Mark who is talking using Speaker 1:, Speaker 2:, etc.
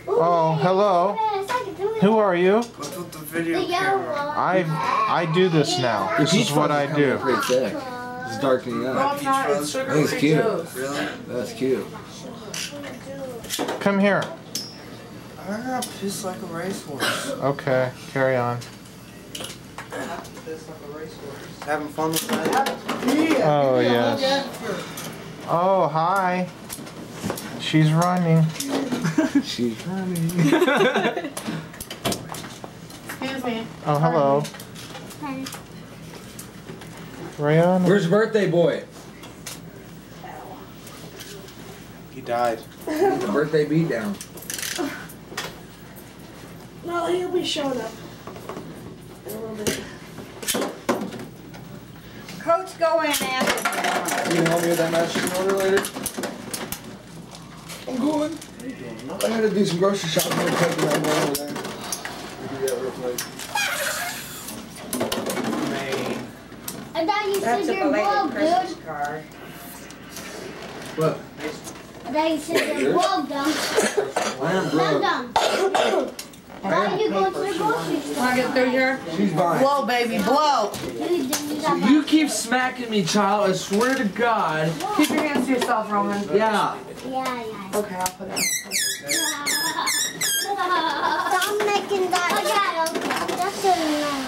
Speaker 1: Oh, hello. Who are you?
Speaker 2: What's with the video camera?
Speaker 1: I do this now. This is what I do.
Speaker 3: Pretty thick. It's darkening
Speaker 2: My
Speaker 3: up.
Speaker 2: peach fuzz?
Speaker 3: I think it's cute.
Speaker 2: Really?
Speaker 3: That's cute.
Speaker 1: Come here.
Speaker 2: I got pissed like a racehorse.
Speaker 1: Okay, carry on.
Speaker 2: Pissed like a racehorse. Having fun with that?
Speaker 1: Oh, yes. Oh, hi. She's running.
Speaker 3: She's running.
Speaker 4: Excuse me.
Speaker 1: Oh, hello. Rayon?
Speaker 3: Where's your birthday boy?
Speaker 2: He died.
Speaker 3: The birthday beatdown.
Speaker 4: Well, he'll be showing up in a little bit. Coach, go in and ask him.
Speaker 3: You can help me with that matching order later? I'm going. I gotta do some grocery shopping. I'm gonna take that one over there. We'll do that real quick.
Speaker 5: I thought you
Speaker 4: That's
Speaker 5: said
Speaker 4: a
Speaker 5: you're broke,
Speaker 4: belated
Speaker 5: dude.
Speaker 4: Christmas card.
Speaker 3: What?
Speaker 5: I thought you said you're broke, dumb.
Speaker 3: I am
Speaker 5: Not
Speaker 3: broke.
Speaker 5: dumb. Why are you going to the grocery store?
Speaker 4: Want to get through here?
Speaker 3: She's buying.
Speaker 4: Blow, baby, blow.
Speaker 6: You keep smacking me, child. I swear to God.
Speaker 4: Keep your hands to yourself, Roman.
Speaker 6: Yeah.
Speaker 5: Yeah.
Speaker 4: Okay, I'll put it.
Speaker 5: Stop making that. Oh, yeah, okay. That's good enough.